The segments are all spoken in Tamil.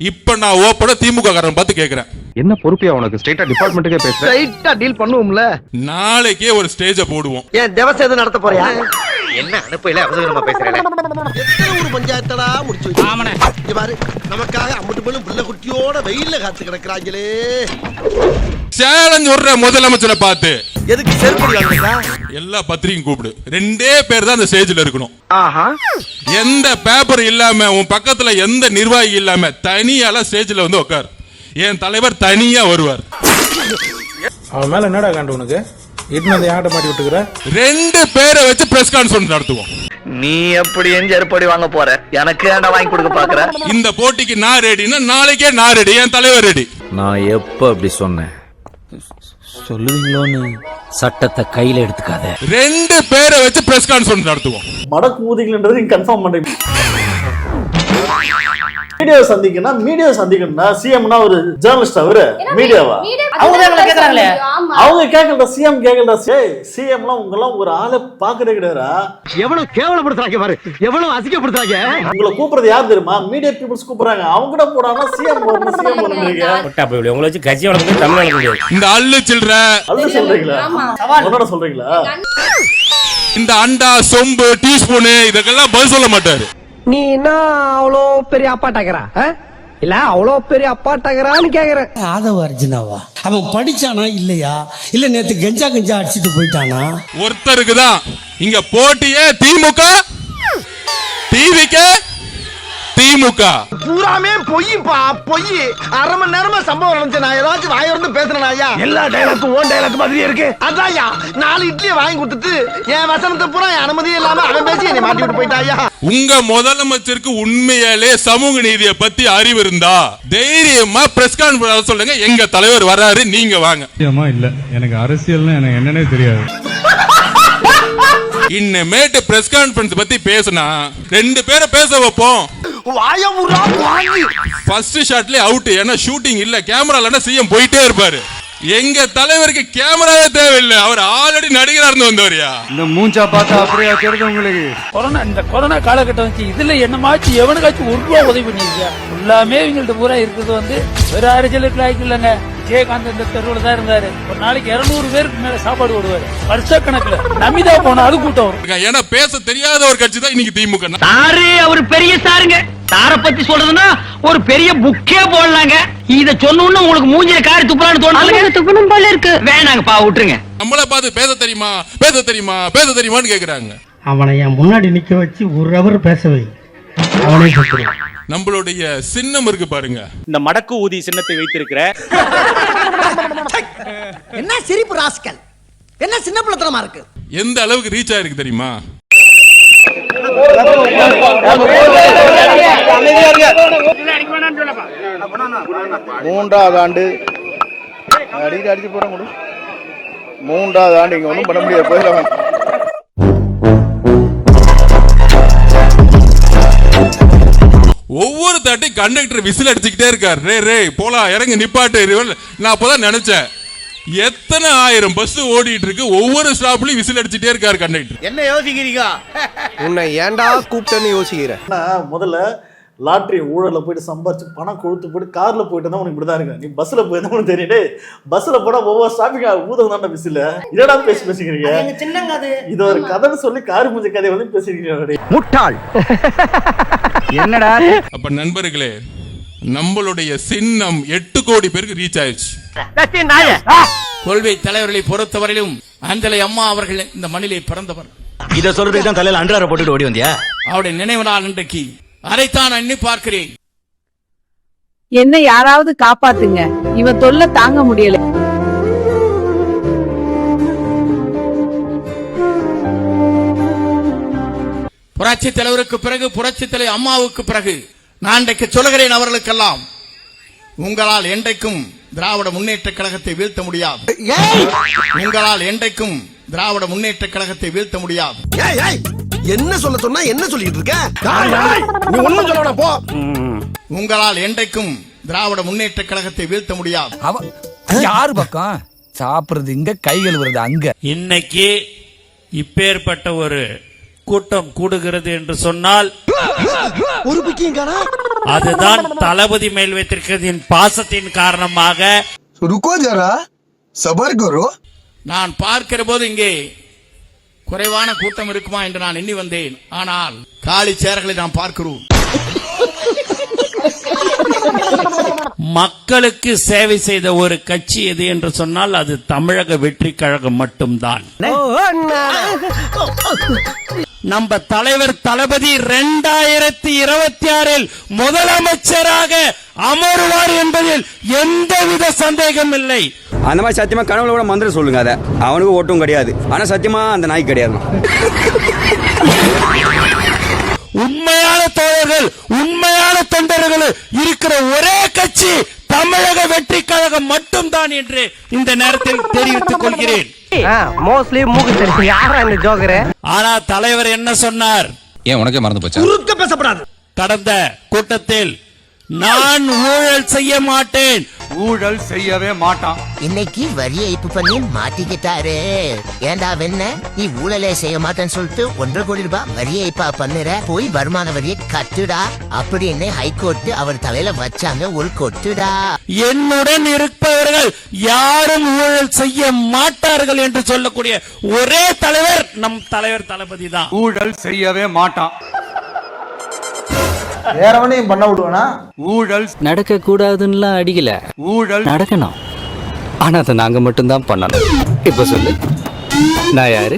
இப்ப நான் ஓப்பனா திமுக காரன் பார்த்து கேக்குறேன், என்ன பொறுப்பியா உனக்கு? ஸ்ட்ரைட்டா டிபார்ட்மெண்ட்டுக்கே பேசுற. ஸ்ட்ரைட்டா டீல் பண்ணுவோம்ல. நாளைக்கே ஒரு ஸ்டேஜ போடுவோம். ஏன் தேவச எது நடத்த போறியா? என்ன அனுப்பையில அவசரமா பேசுறேன். எத்தனை ஊர் பஞ்சாயத்தடா முடிச்சு வச்சு. ஆமாண்ணே. இங்க பாரு, நமக்காக அம்பட்டு போலும் புள்ள குட்டியோட வெயில்ல காத்து கிடக்குறாங்களே. சேலஞ்ச் விடுற முதலமைச்சரை பார்த்து எதுக்கு செருப்படி வாங்குறா? எல்லா பத்திரிகையும் கூப்பிடு. 2 பேர் தான் அந்த ஸ்டேஜ்ல இருக்கணும். ஆஹா. எந்த பேப்பர் இல்லாம, உன் பக்கத்துல எந்த நிர்வாகி இல்லாம தனியால ஸ்டேஜ்ல வந்து உட்கார். என் தலைவர் தனியா வருவார். அவன் மேல என்னடா காண்டு உனக்கு? இட்னது யார்ட்ட மாட்டி விட்டுக்கிற? 2 பேரை வச்சு பிரஸ் கான்ஃபரன்ஸ் நடத்துவோம். நீ எப்படி செருப்படி வாங்க போற? எனக்கு ஏன்டா வாங்கி கொடுக்க பாக்குற? இந்த போட்டிக்கு நான் ரெடினா நாளைக்கே நான் ரெடி, என் தலைவர் ரெடி. நான் எப்ப அப்படி சொன்னேன்? சொல்லுவீங்களோன்னு சட்டத்தை கையில எடுத்துக்காத. 2 பேரை வச்சு பிரஸ் கான்ஃபரன்ஸ் நடத்துவோம். மடக்கு ஊதிகள்ன்றது கன்ஃபார்ம் பண்றீங்க. மீடியா சந்திக்கணும், மீடியா சந்திக்கணும்னா சிஎம்னா ஒரு ஜர்னலிஸ்ட், அவரு மீடியாவா? அவங்க கேக்குறாங்களே, அவங்க கேட்கல, சிஎம் கேட்கல. சிஎம்லாம் உங்கெல்லாம் ஒரு ஆளை பாக்குறே கிடையாதா? எவ்வளவு கேவலப்படுத்துறாங்க பாரு, எவ்வளவு அசிங்கப்படுத்துறாங்க. உங்களை கூப்பிடுறது யார் தெரியுமா? மீடியா பீப்புள்ஸ் கூப்பிடுறாங்க. அவங்க கூட போடாம சிஎம் வரணும், சிஎம் வரணும்ன்றீங்க. உங்களை வச்சு கட்சி வளர்ந்து தமிழ் வளர்க்க முடியாது. இந்த அல்லு சில்ற அல்ல சொல்றீங்களா? என்னோட சொல்றீங்களா? இந்த அண்டா சொம்பு டீஸ்பூனு இதெல்லாம் பதில் சொல்ல மாட்டாரு. நீ என்ன அவ்வளோ பெரிய அப்பாட்டாக்குறா? இல்ல அவ்வளோ பெரிய அப்பாட்டாக்குறான்னு கேக்குறேன். ஆதவ அர்ஜுனாவா? அவன் படிச்சானா இல்லையா? இல்ல நேத்து கஞ்சா அடிச்சுட்டு போயிட்டானா? ஒருத்தருக்கு தான் இங்க போட்டியே. திமுக, டிவிக்கு திமுக பூராமே பொய்ப்பா, பொய். அரை மணி நேரமா சம்பவம் நடந்துச்சு. நான் ஏதாச்சும் வாய் வந்து பேசுறேன் ஐயா. எல்லா டைலாக்கும் ஓன் டைலாக் மாதிரியே இருக்கு. அதான்யா 4 இட்லியை வாங்கி கொடுத்துட்டு என் வசனத்தை பூரா என் அனுமதியே இல்லாம அவன் பேசி என்னை மாட்டி விட்டு போயிட்டாயா. உங்க முதலமைச்சருக்கு உண்மையாலே சமூக நீதியை பத்தி அறிவு இருந்தா தைரியமா பிரஸ் கான்ஃபரன்ஸ் சொல்லுங்க, எங்க தலைவர் வராரு, நீங்க வாங்க. இல்ல, எனக்கு அரசியல்னா எனக்கு என்னன்னே தெரியாது. இன்னமேட்டு பிரஸ் கான்ஃபரன்ஸ் பத்தி பேசினா 2 பேரை பேச வைப்போம். ஃபர்ஸ்ட் ஷாட்லயே அவுட். ஏன்னா ஷூட்டிங் இல்ல, கேமரா இல்லன்னா சிஎம் போயிட்டே இருப்பாரு. எங்க தலைவருக்கு கேமராவே தேவையில்லை, அவர் ஆல்ரெடி நடிகரா இருந்து வந்தவரியா. இந்த மூஞ்சா பார்த்தா அப்படியே தெரியுது உங்களுக்கு. இந்த கொரோனா காலகட்டம் வச்சு இதுல என்னமாச்சு எவனுக்காச்சும் 1 ரூபா உதவி பண்ணிருக்கியா? எல்லாமே இவங்கள்ட்ட பூரா இருக்குது வந்து வேற அரசியலுக்கு லாய்க்கு இல்லைங்க. விஜயகாந்த் இந்த தெருவில் தான் இருந்தாரு. ஒரு நாளைக்கு 200 பேருக்கு மேல சாப்பாடு போடுவாரு, வருஷக்கணக்குல. நமிதா போனா அது கூட்டம். ஏன்னா பேச தெரியாத ஒரு கட்சி தான் இன்னைக்கு திமுக. சாரு அவர் பெரிய சாருங்க. சார பத்தி சொல்றதுன்னா ஒரு பெரிய புக்கே போடலாங்க. இத சொன்னோன்னு உங்களுக்கு மூஞ்சில காரி துப்புறான்னு தோணுது. துப்பணும் போல இருக்கு. வேணாங்கப்பா, விட்டுருங்க. நம்மள பார்த்து பேச தெரியுமா, பேச தெரியுமா, பேச தெரியுமான்னு கேக்குறாங்க. அவனை என் முன்னாடி நிக்க வச்சு 1 ஹவர் பேசவை அவனே சொல்றான். நம்மளுடைய சின்னம் இருக்கு பாருங்க, இந்த மடக்கு ஊதி சின்னத்தை வைத்திருக்கிற. என்ன சிரிப்பு ராஸ்கல், என்ன சின்ன பிள்ளைத்தனமா இருக்கு. எந்த அளவுக்கு ரீச் ஆயிருக்கு தெரியுமா? மூன்றாவது ஆண்டு அடிச்சு போற முடியும். 3வது ஆண்டு இங்க ஒண்ணும் பண்ண முடியாது. போயிடலாம். ஒவ்வொரு தாட்டி கண்டக்டர் விசில் அடிச்சுக்கிட்டே இருக்கார். ரே ரே போலா, இறங்க, நிப்பாட்டு. நான் அப்பதான் நினைச்சேன், எத்தனை 1000 பஸ் ஓடிட்டு இருக்கு, ஒவ்வொரு ஸ்டாப்லயும் விசில் அடிச்சுட்டே இருக்காரு கண்டக்டர். என்ன யோசிக்கிறீங்க? உன்னை ஏன்டா கூப்பிட்டேன்னு யோசிக்கிறேன். முதல்ல லாட்டரி ஊழல போயிட்டு சம்பாரிச்சு பணம் கொடுத்து போயிட்டு கார்ல போயிட்டு தான் உனக்கு இப்படிதான் இருக்கு. நீ பஸ்ல போயிருந்தா உனக்கு தெரியுது. பஸ்ல போனா ஒவ்வொரு ஸ்டாப்பிங் ஊதம் தான் விசில. இதடா பேசிக்கிறீங்க. இது ஒரு கதைன்னு சொல்லி காரி மூஞ்சி கதையை வந்து பேசிக்கிறீங்க. முட்டாள். என்னடா? அப்ப நண்பர்களே, நம்மளுடைய சின்னம் 8 கோடி பேருக்கு ரீச் ஆயிடுச்சு. கொள்கை தலைவர்களை பொறுத்தவரையிலும் அஞ்சலை அம்மா அவர்கள் இந்த மண்ணிலே பிறந்தவர். இத சொல்றதுக்கு தான் தலையில அன்றாட போட்டுட்டு ஓடி வந்தியா? அவருடைய நினைவு நாள் இன்றைக்கு. அதைத்தான் எண்ணி பார்க்கிறேன். என்ன யாராவது காப்பாத்துங்க, இவன் தொல்லை தாங்க முடியல. புரட்சி தலைவருக்கு பிறகு, புரட்சி தலைவர் அம்மாவுக்கு பிறகு நான் இன்றைக்கு சொல்கிறேன் அவர்களுக்கெல்லாம், உங்களால் என்றைக்கும் திராவிட முன்னேற்ற கழகத்தை வீழ்த்த முடியாது. உங்களால் என்றைக்கும் திராவிட முன்னேற்ற கழகத்தை வீழ்த்த முடியாது. என்ன சொல்ல சொன்னா என்ன சொல்லிட்டு இருக்க? நீ ஒண்ணும் சொல்ல போ. உங்களால் என்றைக்கும் திராவிட முன்னேற்ற கழகத்தை வீழ்த்த முடியாது. யாரு பக்கம் சாப்பிடுறது இங்க, கை கழுவுறது அங்க. இன்னைக்கு இப்பேற்பட்ட ஒரு கூட்டம் கூடுகிறது என்று சொன்னால் ஒரு பிக்கிங்காரா அதுதான் தளபதி மேல் வைத்திருக்கிறதின் பாசத்தின் காரணமாக. ருக்கோ ஜரா சபர் கரோ. நான் பார்க்கிற போது இங்கே குறைவான கூட்டம் இருக்குமா என்று நான் எண்ணி வந்தேன். ஆனால் காலி சேர்களை நாம் பார்க்கிறோம். மக்களுக்கு சேவை செய்த ஒரு கட்சி எது என்று சொன்னால் அது தமிழக வெற்றி கழகம் மட்டும்தான். நம்ம தலைவர் தளபதி 2026 முதலமைச்சராக அமருவார் என்பதில் எந்தவித சந்தேகம் இல்லை. அந்த மாதிரி சத்தியமா கனவுல கூட மந்திரம் சொல்லுங்க. அத அவனுக்கு ஓட்டும் கிடையாது, ஆனா சத்தியமா அந்த நாய் கிடையாது. உண்மையான தோழர்கள், உண்மையான தொண்டர்கள் இருக்கிற ஒரே கட்சி தமிழக வெற்றி கழகம் மட்டும்தான் என்று இந்த நேரத்தில் தெரிவித்துக் கொள்கிறேன். மோஸ்ட்லி மூக்கு தெரியும். யாரா இந்த ஜோக்கரு? ஆனா தலைவர் என்ன சொன்னார்? ஏன் உனக்கே மறந்து போச்சா? குறுக்க பேசப்படாது. கடந்த கூட்டத்தில் நான் ஊழல் செய்ய மாட்டேன், ஊழல் செய்யவே மாட்டான். இன்னைக்கு வரி ஏய்ப்பு பண்ணி மாட்டிக்கிட்டாரு. ஏண்டா வெண்ண, நீ ஊழலே செய்ய மாட்டேன்னு சொல்லிட்டு 1.5 கோடி ரூபாய் வரி ஏய்ப்பா பண்ணுற, போய் வருமான வரியை கட்டுடா அப்படின்னு ஹைகோர்ட் அவர் தலையில வச்சாங்க ஒரு கொட்டுடா. என்னுடன் இருப்பவர்கள் யாரும் ஊழல் செய்ய மாட்டார்கள் என்று சொல்லக்கூடிய ஒரே தலைவர் நம் தலைவர் தளபதி தான். ஊழல் செய்யவே மாட்டான். வேறவனையும் பண்ண விடுவானா? ஊழல் நடக்க கூடாதுன்னு அடிக்கல, ஊழல் நடக்கணும். ஆனா அதை நாங்க மட்டும்தான் பண்ணணும். இப்ப சொல்லு, நான் யாரு?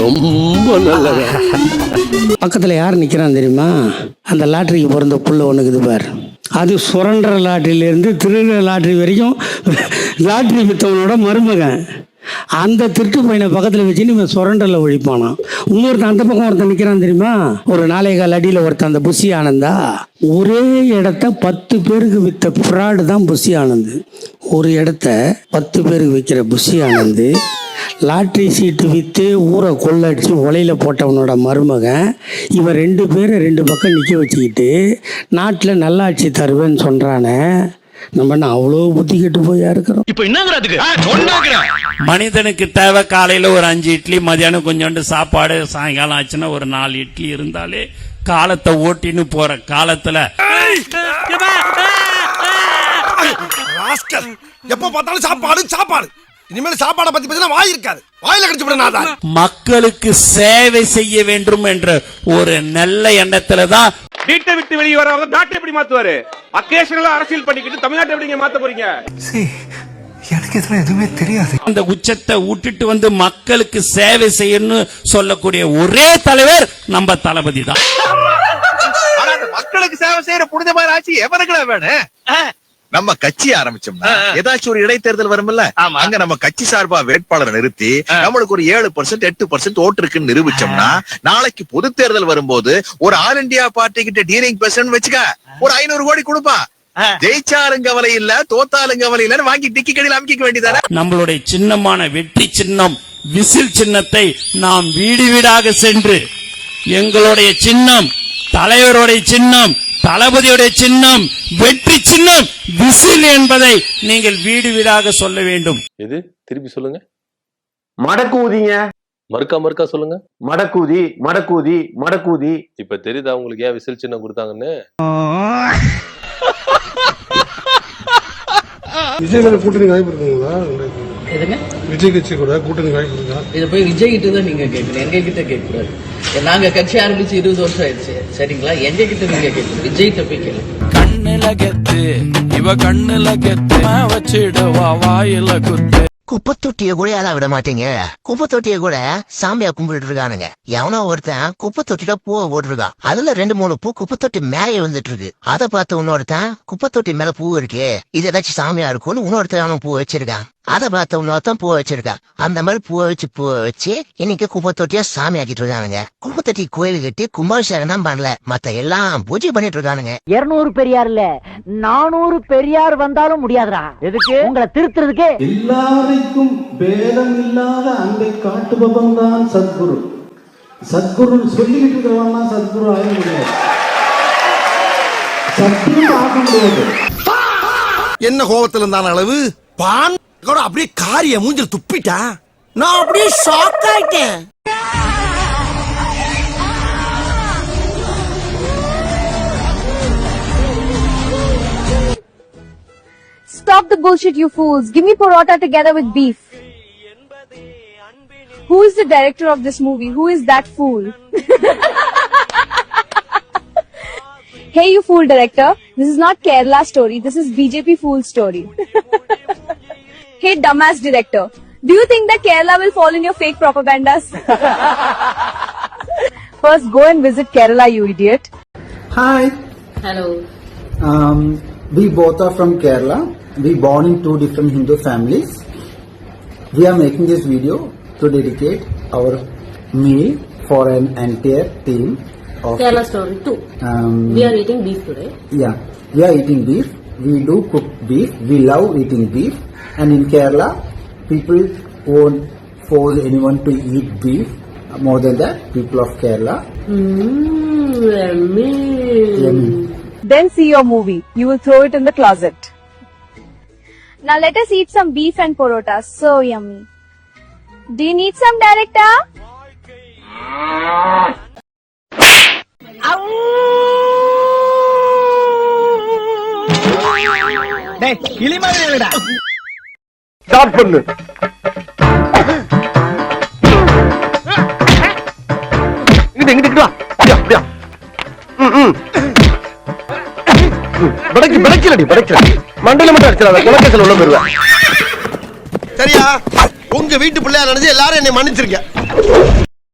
ரொம்ப நல்லது. பக்கத்துல யார் நிக்கிறான் தெரியுமா? அந்த லாட்டரிக்கு பிறந்த புள்ள ஒண்ணுக்குது பார். அது சுரண்டர லாட்டரியிலிருந்து திருடுற லாட்டரி வரைக்கும் லாட்டரி வித்தவனோட மருமகன். அந்த திருட்டு பையனை பக்கத்தில் வச்சு இவன் சுரண்டரில் ஒழிப்பானான். இன்னொருத்தன் அந்த பக்கம் ஒருத்தன் நிற்கிறான் தெரியுமா? ஒரு 4.25 அடியில் ஒருத்தன், அந்த புஷி ஆனந்தா. ஒரே இடத்த 10 பேருக்கு விற்ற ஃப்ராடு தான் புஷி ஆனந்த். ஒரு இடத்த 10 பேருக்கு விற்கிற புஷி ஆனந்த் லாட்ரி சீட்டு விற்று ஊரை கொள்ளடிச்சு ஒலையில் போட்டவனோட மருமகன். இவன் 2 பேரை 2 பக்கம் நிற்க வச்சுக்கிட்டு நாட்டில் நல்லாட்சி தருவேன்னு சொல்கிறானே. நம்ம என்ன அவ்வளோ புத்தி கெட்டு போயா இருக்கிறோம்? இப்ப என்னங்கிறதுக்கு மனிதனுக்கு தேவை காலையில ஒரு 5 இட்லி, மதியானம் கொஞ்சோண்டு சாப்பாடு, சாயங்காலம் ஆச்சுன்னா ஒரு 4 இட்லி இருந்தாலே காலத்தை ஓட்டின்னு போற காலத்துல எப்ப பார்த்தாலும் சாப்பாடு சாப்பாடு. இனிமேல் சாப்பாடை பத்தி பேசினா வாய் இருக்காது, வாயில கடிச்சு விடனாதான். மக்களுக்கு சேவை செய்ய வேண்டும் என்ற ஒரு நல்ல எண்ணத்துல தான். வீட்டை விட்டு வெளியே வரவங்க நாட்டை எப்படி மாத்துவாரு? அக்கேஷனலா அரசியல் பண்ணிக்கிட்டு தமிழ்நாட்டை எப்படிங்க மாத்த போறீங்க? எனக்கு இதெல்லாம் எதுவுமே தெரியாது. அந்த உச்சத்தை விட்டுட்டு வந்து மக்களுக்கு சேவை செய்யணும்னு சொல்லக்கூடிய ஒரே தலைவர் நம்ம தளபதி தான். மக்களுக்கு சேவை செய்யற புனித மாதிரி ஆச்சு எவனுக்குள்ள வேணும்? நம்ம கட்சி ஆரம்பிச்சோம்னா ஏதாச்சும் ஒரு இடைத்தேர்தல் வரும்ல, அங்க நம்ம கட்சி சார்பா வேட்பாளரை நிறுத்தி நம்மளுக்கு ஒரு 7% 8% ஓட்டு இருக்குன்னு நிரூபிச்சோம்னா, நாளைக்கு பொது தேர்தல் வரும்போது ஒரு ஆல் இந்தியா பார்ட்டி கிட்ட டீலிங் பேசணும்னு வச்சுக்க, ஒரு 500 கோடி கொடுப்பான். ஜெயிச்சாலும் கவலை இல்ல, தோத்தாலும் கவலை இல்லன்னு வாங்கி டிக்கி கடையில் அமைக்க வேண்டியதானே. நம்மளுடைய சின்னமான வெற்றி சின்னம் விசில் சின்னத்தை நாம் வீடு வீடாக சென்று எங்களுடைய சின்னம், தலைவருடைய சின்னம், தளபதியுடைய சின்னம், வெற்றி சின்னம் விசில் என்பதை நீங்கள் வீடு வீடாக சொல்ல வேண்டும். எது? திருப்பி சொல்லுங்க. மடக்கூதிங்க. மறுக்கா சொல்லுங்க. மடக்கூதி மடக்கூதி மடக்கூதி. இப்ப தெரியுதா உங்களுக்கு ஏன் விசில் சின்னம் கொடுத்தாங்கன்னு? விஜய் கூட்டணி வாய்ப்பு இருக்குங்களா? விஜய் கட்சி கூட கூட்டணி வாய்ப்பு இருக்கா? இதை போய் விஜய் கிட்ட தான் நீங்க கேட்கணும், எங்க கிட்ட கேட்கக்கூடாது. நாங்க கட்சி ஆரம்பிச்சு 20 வருஷம் ஆயிடுச்சு, சரிங்களா? எங்க கிட்ட நீங்க கேட்கணும், விஜய் கிட்ட போய் கேளு. கண்ணுல கெத்து, இவ கண்ணுல கெத்து வச்சிடுவா வாயில குத்து. குப்பை தொட்டிய கூட யாரா விட மாட்டீங்க. குப்பை தொட்டிய கூட சாமியா கும்பிட்டு இருக்கானுங்க. எவனோ ஒருத்தன் குப்பை தொட்டில பூவை போட்டுருக்கான். அதுல 2-3 பூ குப்பை தொட்டி மேய வந்துட்டு இருக்கு. அதை பார்த்து இன்னொருத்தன் குப்பை தொட்டி மேல பூ இருக்கு, இது ஏதாச்சும் சாமியா இருக்கும்னு இன்னொருத்தன் பூ வச்சிருக்கான். அதை பார்த்த இன்னொருத்தன் பூ வச்சிருக்கான். அந்த மாதிரி பூ வச்சு இன்னைக்கு குப்பை தொட்டியா சாமி ஆக்கிட்டு இருக்கானுங்க. குப்பை தொட்டி கோயில் கட்டி கும்பாபிஷேகம் தான் பண்ணல, மத்த எல்லாம் பூஜை பண்ணிட்டு இருக்கானுங்க. 200 பெரியார் இல்ல 400 பெரியார் வந்தாலும் முடியாதுடா. எதுக்கு? உங்களை திருத்துறதுக்கு. எல்லாருக்கும் பேதம் இல்லாத அன்பை காட்டுபவன் தான் சத்குரு. சத்குரு சொல்லிக்கிட்டு இருக்கிறவன் தான் சத்குரு ஆக முடியாது, சத்தியம் ஆக முடியாது. என்ன கோபத்துல இருந்தான அளவு பான் கூட அப்படியே காரிய மூஞ்சில் துப்பிட்டா. நான் அப்படியே ஷாக் ஆயிட்டேன். bullshit, you fools. Give me parota together with beef. Who is the director of this movie? Who is that fool? Hey, you fool director. This is not Kerala story. This is BJP fool story. Hey, dumbass director. Do you think that Kerala will fall in your fake propagandas? First, go and visit Kerala, you idiot. Hi. Hello. We both are from Kerala. We born in two different Hindu families. We are making this video to dedicate our meal for an entire team of Kerala story too. We are eating beef today. Yeah, we are eating beef. We do cook beef. We love eating beef. And in Kerala, people won't force anyone to eat beef. More than that, people of Kerala. Yummy. Yummy. Then see your movie. You will throw it in the closet. Now let us eat some beef and parota. So yummy. Do you need some, director? கிளி மாதிரி விடா ஸ்டார்ட் பண்ணு இங்கிட்டு வா அப்படியா அப்படியா படைக்கலடி மண்டல மட்டும் அடிச்சிடாத குலக்கேசல் உள்ள போயிருவேன் சரியா உங்க வீட்டு பிள்ளையா நினைச்சு எல்லாரும் என்னை மன்னிச்சிருக்க